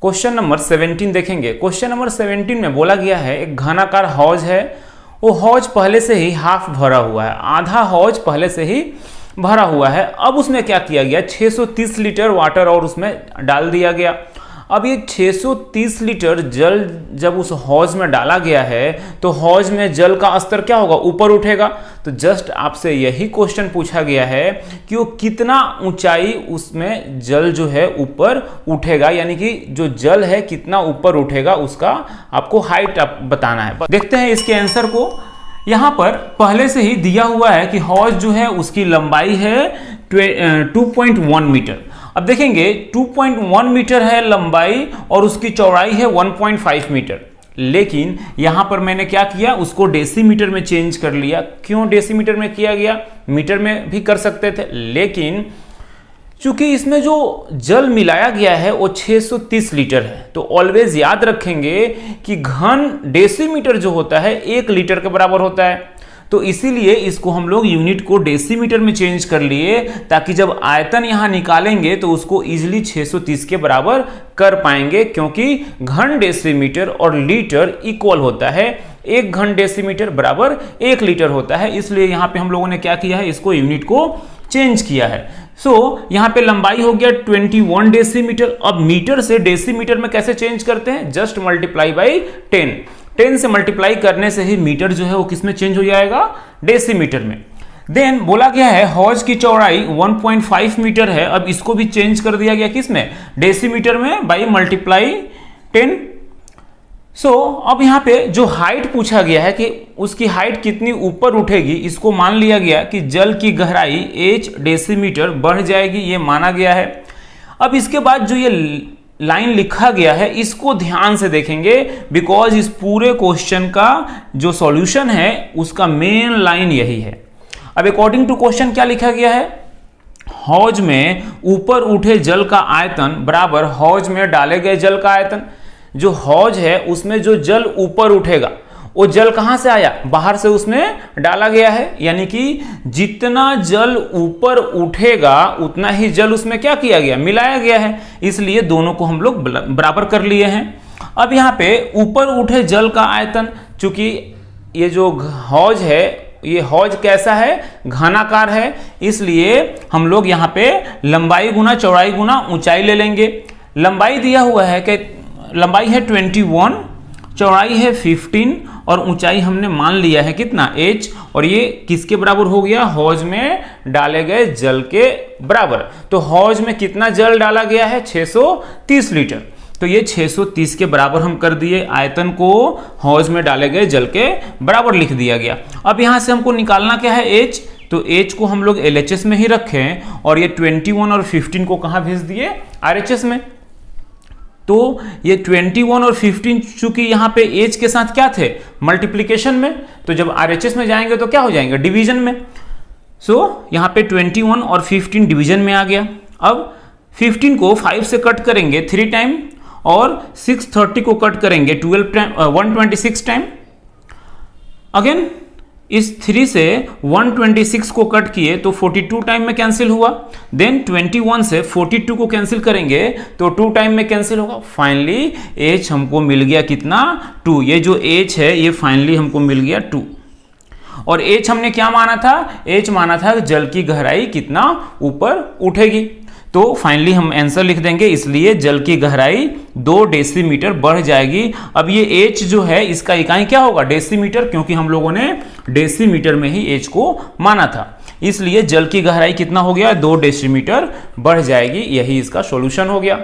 Question number 17 देखेंगे। Question number 17 में बोला गया है एक घनाकार हौज है, वो हौज पहले से ही हाफ भरा हुआ है, आधा हौज पहले से ही भरा हुआ है। अब उसमें क्या किया गया, 630 लीटर वाटर और उसमें डाल दिया गया। अब ये 630 लीटर जल जब उस हौज में डाला गया है तो हौज में जल का स्तर क्या होगा, ऊपर उठेगा। तो जस्ट आपसे यही क्वेश्चन पूछा गया है कि वो कितना ऊंचाई उसमें जल जो है ऊपर उठेगा, यानी कि जो जल है कितना ऊपर उठेगा उसका आपको हाइट बताना है। देखते हैं इसके आंसर को। यहाँ पर पहले से ही दिया हुआ है कि हौज जो है उसकी लंबाई है 2.1 मीटर। अब देखेंगे 2.1 मीटर है लंबाई और उसकी चौड़ाई है 1.5 मीटर, लेकिन यहां पर मैंने क्या किया, उसको डेसीमीटर में चेंज कर लिया। क्यों डेसीमीटर में किया गया, मीटर में भी कर सकते थे, लेकिन चूंकि इसमें जो जल मिलाया गया है वो 630 लीटर है, तो ऑलवेज याद रखेंगे कि घन डेसीमीटर जो होता है 1 लीटर के बराबर होता है। तो इसीलिए इसको हम लोग यूनिट को डेसीमीटर में चेंज कर लिए, ताकि जब आयतन यहां निकालेंगे तो उसको इजिली 630 के बराबर कर पाएंगे, क्योंकि घन डेसीमीटर और लीटर इक्वल होता है। 1 घन डेसीमीटर बराबर 1 लीटर होता है, इसलिए यहां पे हम लोगों ने क्या किया है, इसको यूनिट को चेंज किया है। यहां पे लंबाई हो गया 21 डेसीमीटर। अब मीटर से डेसीमीटर में कैसे चेंज करते हैं, जस्ट मल्टीप्लाई बाई 10 से मल्टीप्लाई करने से ही मीटर जो है वो किस में चेंज हो जाएगा, डेसीमीटर में। देन बोला गया है हौज की चौड़ाई 1.5 मीटर है। अब इसको भी चेंज कर दिया गया किस में, डेसीमीटर में, बाई मल्टीप्लाई 10। अब यहां पे जो हाइट पूछा गया है कि उसकी हाइट कितनी ऊपर उठेगी, इसको मान लिया गया कि जल की गहराई h डेसीमीटर बढ़ जाएगी, ये माना गया है। अब इसके बाद जो ये लाइन लिखा गया है इसको ध्यान से देखेंगे, बिकॉज इस पूरे क्वेश्चन का जो सॉल्यूशन है उसका मेन लाइन यही है। अब अकॉर्डिंग टू क्वेश्चन क्या लिखा गया है, हौज में ऊपर उठे जल का आयतन बराबर हौज में डाले गए जल का आयतन। जो हौज है उसमें जो जल ऊपर उठेगा वो जल कहां से आया, बाहर से उसमें डाला गया है, यानी कि जितना जल ऊपर उठेगा उतना ही जल उसमें क्या किया गया, मिलाया गया है। इसलिए दोनों को हम लोग बराबर कर लिए हैं। अब यहाँ पे ऊपर उठे जल का आयतन, चूंकि ये जो हौज है ये हौज कैसा है, घनाकार है, इसलिए हम लोग यहाँ पे लंबाई गुना चौड़ाई गुना ऊंचाई ले लेंगे। लंबाई दिया हुआ है कि लंबाई है 21, चौड़ाई है 15 और ऊंचाई हमने मान लिया है कितना, h, और ये किसके बराबर हो गया, हौज में डाले गए जल के बराबर। तो हौज में कितना जल डाला गया है, 630 लीटर। तो ये 630 के बराबर हम कर दिए, आयतन को हौज में डाले गए जल के बराबर लिख दिया गया। अब यहां से हमको निकालना क्या है, h, तो h को हम लोग LHS में ही रखें और ये 21 और 15 को कहां भेज दिए, RHS में। तो ये 21 और 15 चूंकि यहाँ पे एज के साथ क्या थे, मल्टीप्लीकेशन में, तो जब RHS में जाएंगे तो क्या हो जाएंगे, डिवीजन में। यहाँ पे 21 और 15 डिवीजन में आ गया। अब 15 को 5 से कट करेंगे 3 टाइम और 630 को कट करेंगे 126 टाइम। अगेन इस 3 से 126 को कट किए तो 42 टाइम में कैंसिल हुआ। देन 21 से 42 को कैंसिल करेंगे तो 2 टाइम में कैंसिल होगा। फाइनली h हमको मिल गया कितना, 2। ये जो h है ये फाइनली हमको मिल गया 2। और h हमने क्या माना था, h माना था जल की गहराई कितना ऊपर उठेगी। तो फाइनली हम आंसर लिख देंगे, इसलिए जल की गहराई 2 डेसीमीटर बढ़ जाएगी। अब ये h जो है इसका इकाई क्या होगा, डेसीमीटर, क्योंकि हम लोगों ने डेसीमीटर में ही h को माना था, इसलिए जल की गहराई कितना हो गया, 2 डेसीमीटर बढ़ जाएगी। यही इसका सॉल्यूशन हो गया।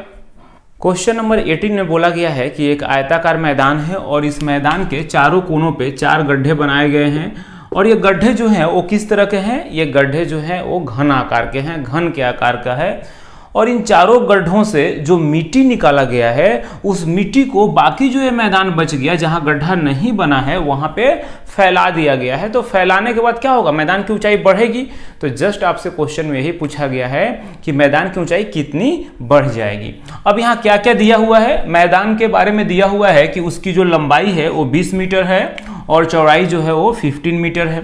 क्वेश्चन नंबर 18 में बोला गया है कि एक आयताकार मैदान है और इस मैदान के चारों कोनों पे 4 गड्ढे बनाए गए हैं और ये गड्ढे जो हैं वो किस तरह के हैं, ये गड्ढे जो हैं वो घन आकार के हैं, घन के आकार का है। और इन चारों गड्ढों से जो मिट्टी निकाला गया है उस मिट्टी को बाकी जो ये मैदान बच गया जहां गड्ढा नहीं बना है वहां पे फैला दिया गया है। तो फैलाने के बाद क्या होगा, मैदान की ऊंचाई बढ़ेगी। तो जस्ट आपसे क्वेश्चन में यही पूछा गया है कि मैदान की ऊंचाई कितनी बढ़ जाएगी। अब यहाँ क्या क्या दिया हुआ है, मैदान के बारे में दिया हुआ है कि उसकी जो लंबाई है वो 20 मीटर है और चौड़ाई जो है वो 15 मीटर है।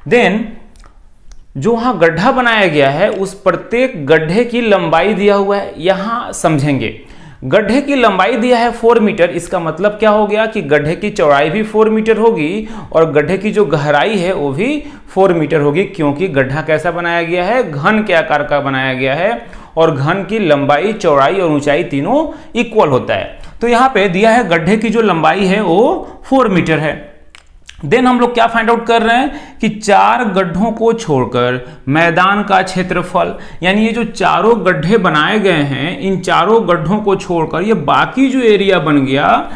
देन जो वहां गड्ढा बनाया गया है उस प्रत्येक गड्ढे की लंबाई दिया हुआ है। यहां समझेंगे, गड्ढे की लंबाई दिया है 4 मीटर, इसका मतलब क्या हो गया कि गड्ढे की चौड़ाई भी 4 मीटर होगी और गड्ढे की जो गहराई है वो भी 4 मीटर होगी, क्योंकि गड्ढा कैसा बनाया गया है, घन के आकार का बनाया गया है और घन की लंबाई, चौड़ाई और ऊंचाई तीनों इक्वल होता है। तो यहाँ पे दिया है गड्ढे की जो लंबाई है वो 4 मीटर है। देन हम लोग क्या फाइंड आउट कर रहे हैं कि 4 गड्ढों को छोड़कर मैदान का क्षेत्रफल, यानी ये जो चारों गड्ढे बनाए गए हैं, इन चारों गड्ढों को छोड़कर ये बाकी जो एरिया बन गया,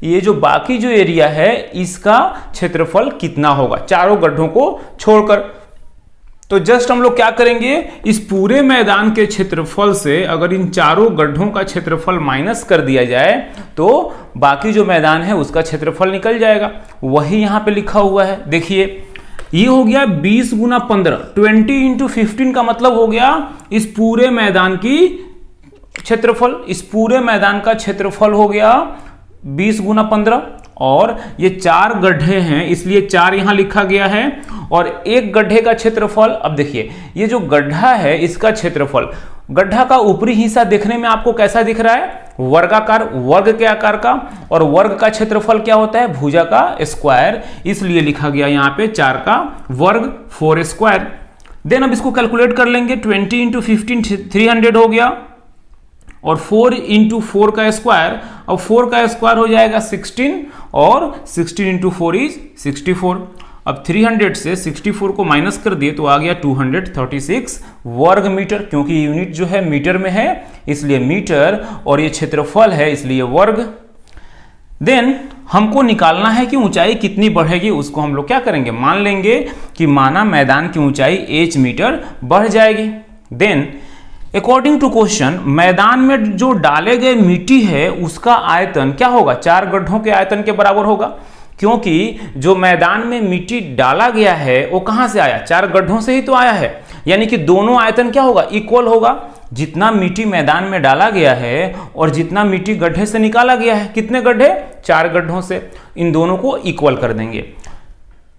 ये जो बाकी जो एरिया है इसका क्षेत्रफल कितना होगा चारों गड्ढों को छोड़कर। तो जस्ट हम लोग क्या करेंगे, इस पूरे मैदान के क्षेत्रफल से अगर इन चारों गड्ढों का क्षेत्रफल माइनस कर दिया जाए तो बाकी जो मैदान है उसका क्षेत्रफल निकल जाएगा। वही यहां पे लिखा हुआ है, देखिए ये हो गया 20 गुना 15, 20 इंटू 15 का मतलब हो गया इस पूरे मैदान की क्षेत्रफल, इस पूरे मैदान का क्षेत्रफल हो गया 20 गुना 15 और ये 4 गड्ढे हैं इसलिए 4 यहां लिखा गया है और एक गड्ढे का क्षेत्रफल, अब देखिए ये जो गड्ढा है इसका क्षेत्रफल, गड्ढा का ऊपरी हिस्सा देखने में आपको कैसा दिख रहा है, वर्गाकार, वर्ग के आकार का, और वर्ग का क्षेत्रफल क्या होता है, भुजा का स्क्वायर, इसलिए लिखा गया यहाँ पे 4 का वर्ग 4 स्क्वायर। देन अब इसको कैलकुलेट कर लेंगे, 20 इंटू 15 300 हो गया और 4 इंटू 4 का स्क्वायर, अब 4 का स्क्वायर हो जाएगा 16 और 16 इंटू 4 इज 64। अब 300 से 64 को माइनस कर दिए तो आ गया 236 वर्ग मीटर, क्योंकि यूनिट जो है मीटर में है इसलिए मीटर और ये क्षेत्रफल है इसलिए वर्ग। देन हमको निकालना है कि ऊंचाई कितनी बढ़ेगी, उसको हम लोग क्या करेंगे, मान लेंगे कि माना मैदान की ऊंचाई h मीटर बढ़ जाएगी। देन अकॉर्डिंग टू क्वेश्चन मैदान में जो डाले गए मिट्टी है उसका आयतन क्या होगा, 4 गड्ढों के आयतन के बराबर होगा, क्योंकि जो मैदान में मिट्टी डाला गया है वो कहां से आया, 4 गड्ढों से ही तो आया है, यानी कि दोनों आयतन क्या होगा, इक्वल होगा। जितना मिट्टी मैदान में डाला गया है और जितना मिट्टी गड्ढे से निकाला गया है, कितने गड्ढे, 4 गड्ढों से, इन दोनों को इक्वल कर देंगे।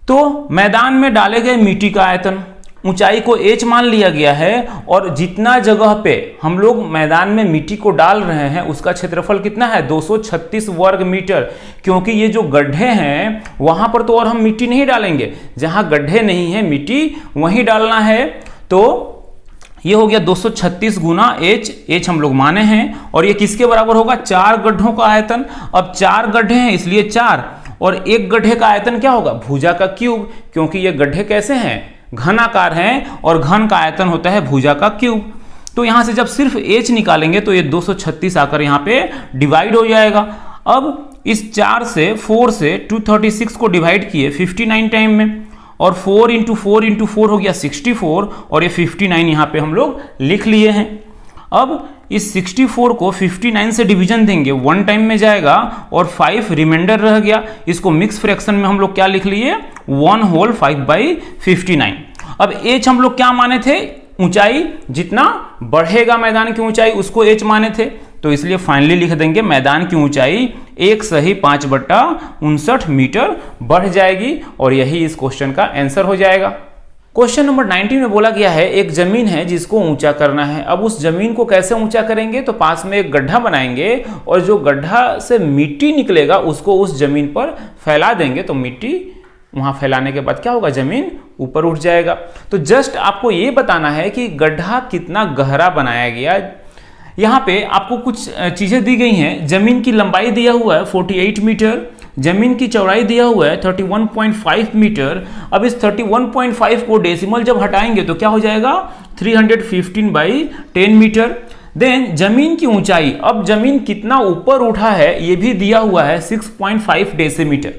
तो मैदान में डाले गए मिट्टी का आयतन, ऊंचाई को h मान लिया गया है और जितना जगह पे हम लोग मैदान में मिट्टी को डाल रहे हैं उसका क्षेत्रफल कितना है, 236 वर्ग मीटर, क्योंकि ये जो गड्ढे हैं वहां पर तो और हम मिट्टी नहीं डालेंगे, जहां गड्ढे नहीं है मिट्टी वहीं डालना है। तो ये हो गया 236 गुना h हम लोग माने हैं और ये किसके बराबर होगा, 4 गड्ढों का आयतन। अब 4 गड्ढे हैं इसलिए 4 और एक गड्ढे का आयतन क्या होगा, भुजा का क्यूब, क्योंकि ये गड्ढे कैसे हैं, घनाकार हैं और घन का आयतन होता है भुजा का क्यूब। तो यहां से जब सिर्फ h निकालेंगे तो ये 236 आकर यहां पे डिवाइड हो जाएगा। अब इस 4 से 4 से 236 को डिवाइड किए 59 टाइम में और 4 इंटू 4 इंटू 4 हो गया 64 और ये 59 यहां पे हम लोग लिख लिए हैं। अब इस 64 को 59 से डिवीजन देंगे, 1 टाइम में जाएगा और 5 रिमाइंडर रह गया, इसको मिक्स फ्रैक्शन में हम लोग क्या लिख लिए, 1 होल 5/59। अब h हम लोग क्या माने थे, ऊंचाई, जितना बढ़ेगा मैदान की ऊंचाई उसको h माने थे, तो इसलिए फाइनली लिख देंगे मैदान की ऊंचाई 1 सही 5/59 मीटर बढ़ जाएगी और यही इस क्वेश्चन का आंसर हो जाएगा। क्वेश्चन नंबर 19 में बोला गया है एक जमीन है जिसको ऊंचा करना है। अब उस जमीन को कैसे ऊंचा करेंगे, तो पास में एक गड्ढा बनाएंगे और जो गड्ढा से मिट्टी निकलेगा उसको उस जमीन पर फैला देंगे, तो मिट्टी वहां फैलाने के बाद क्या होगा, जमीन ऊपर उठ जाएगा। तो जस्ट आपको ये बताना है कि गड्ढा कितना गहरा बनाया गया। यहाँ पे आपको कुछ चीजें दी गई हैं, जमीन की लंबाई दिया हुआ है 48 मीटर, जमीन की चौड़ाई दिया हुआ है 31.5 मीटर। अब इस 31.5 को डेसिमल जब हटाएंगे तो क्या हो जाएगा, 315/10 मीटर। देन जमीन की ऊंचाई, अब जमीन कितना ऊपर उठा है ये भी दिया हुआ है 6.5 डेसीमीटर।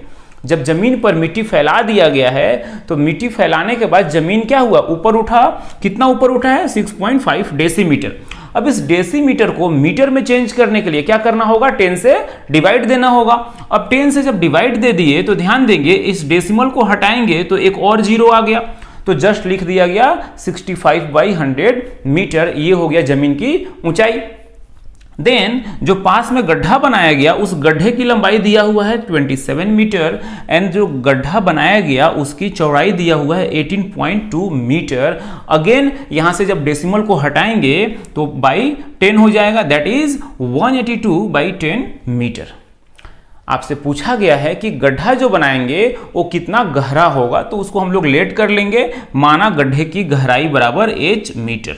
जब जमीन पर मिट्टी फैला दिया गया है तो मिट्टी फैलाने के बाद जमीन क्या हुआ, ऊपर उठा, कितना ऊपर उठा है, 6.5 डेसीमीटर। अब इस डेसीमीटर को मीटर में चेंज करने के लिए क्या करना होगा, 10 से डिवाइड देना होगा। अब 10 से जब डिवाइड दे दिए तो ध्यान देंगे इस डेसिमल को हटाएंगे तो एक और जीरो आ गया, तो जस्ट लिख दिया गया 65/100 मीटर, ये हो गया जमीन की ऊंचाई। देन जो पास में गड्ढा बनाया गया उस गड्ढे की लंबाई दिया हुआ है 27 मीटर एंड जो गड्ढा बनाया गया उसकी चौड़ाई दिया हुआ है 18.2 मीटर। अगेन यहां से जब डेसिमल को हटाएंगे तो बाई 10 हो जाएगा, दैट इज 182/10 मीटर। आपसे पूछा गया है कि गड्ढा जो बनाएंगे वो कितना गहरा होगा, तो उसको हम लोग लेट कर लेंगे, माना गड्ढे की गहराई बराबर h मीटर।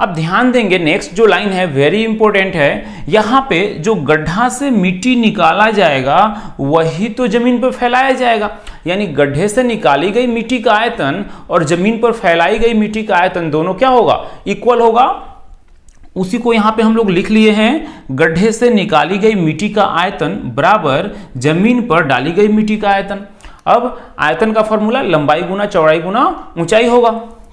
अब ध्यान देंगे नेक्स्ट जो लाइन है वेरी इंपॉर्टेंट है, यहां पे जो गड्ढा से मिट्टी निकाला जाएगा वही तो जमीन पर फैलाया जाएगा, यानी गड्ढे से निकाली गई मिट्टी का आयतन और जमीन पर फैलाई गई मिट्टी का आयतन दोनों क्या होगा, इक्वल होगा। उसी को यहां पे हम लोग लिख लिए हैं, गड्ढे से निकाली गई मिट्टी का आयतन बराबर जमीन पर डाली गई मिट्टी का आयतन। अब आयतन का फॉर्मूला लंबाई गुना चौड़ाई गुना ऊंचाई होगा।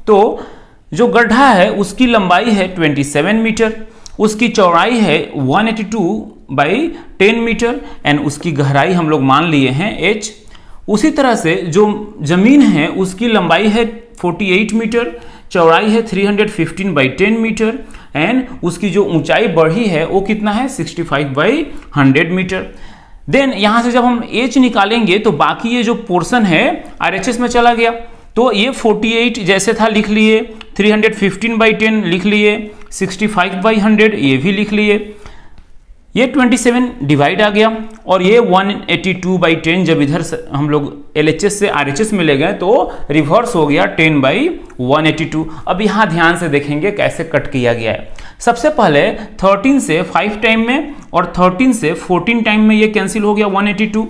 तो जो गड्ढा है उसकी लंबाई है 27 मीटर, उसकी चौड़ाई है 182/10 मीटर एंड उसकी गहराई हम लोग मान लिए हैं h। उसी तरह से जो जमीन है उसकी लंबाई है 48 मीटर, चौड़ाई है 315/10 मीटर एंड उसकी जो ऊंचाई बढ़ी है वो कितना है 65/100 मीटर। देन यहां से जब हम h निकालेंगे तो बाकी ये जो पोर्शन है RHS में चला गया, तो ये 48 जैसे था लिख लिए, 315/10 लिख लिए, 65/100 ये भी लिख लिए, ये 27 डिवाइड आ गया और ये 182/10 जब इधर से हम लोग LHS से RHS में ले गए तो रिवर्स हो गया 10/182। अब यहाँ ध्यान से देखेंगे कैसे कट किया गया है। सबसे पहले 13 से 5 टाइम में और 13 से 14 टाइम में ये कैंसिल हो गया 182।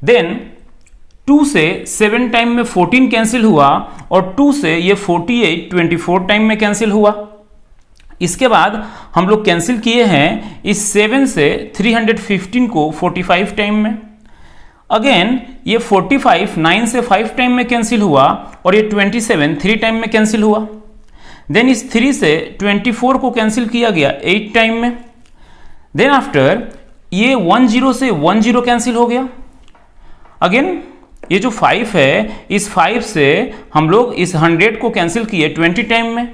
देन 2 से 7 टाइम में 14 कैंसिल हुआ और 2 से ये 48 24 टाइम में कैंसिल हुआ। इसके बाद हम लोग कैंसिल किए हैं इस 7 से 315 को 45 टाइम में। अगेन ये 45 9 से 5 टाइम में कैंसिल हुआ और ये 27 3 टाइम में कैंसिल हुआ। देन इस 3 से 24 को कैंसिल किया गया 8 टाइम में। देन आफ्टर ये 10 से 10 कैंसिल हो गया। अगेन ये जो 5 है इस 5 से हम लोग इस 100 को कैंसिल किए 20 टाइम में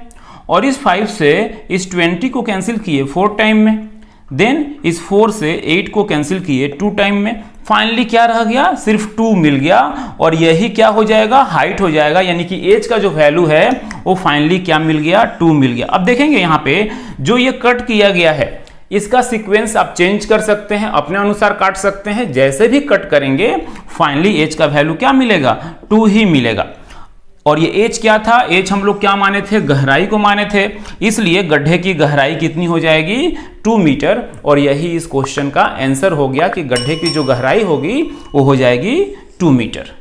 और इस 5 से इस 20 को कैंसिल किए 4 टाइम में। देन इस 4 से 8 को कैंसिल किए 2 टाइम में। फाइनली क्या रह गया, सिर्फ 2 मिल गया और यही क्या हो जाएगा, हाइट हो जाएगा, यानी कि एज का जो वैल्यू है वो फाइनली क्या मिल गया, 2 मिल गया। अब देखेंगे यहाँ पे जो ये कट किया गया है इसका सीक्वेंस आप चेंज कर सकते हैं, अपने अनुसार काट सकते हैं। जैसे भी कट करेंगे फाइनली एज का वैल्यू क्या मिलेगा, 2 ही मिलेगा। और ये एज क्या था, एज हम लोग क्या माने थे, गहराई को माने थे, इसलिए गड्ढे की गहराई कितनी हो जाएगी 2 मीटर। और यही इस क्वेश्चन का आंसर हो गया कि गड्ढे की जो गहराई होगी वो हो जाएगी 2 मीटर।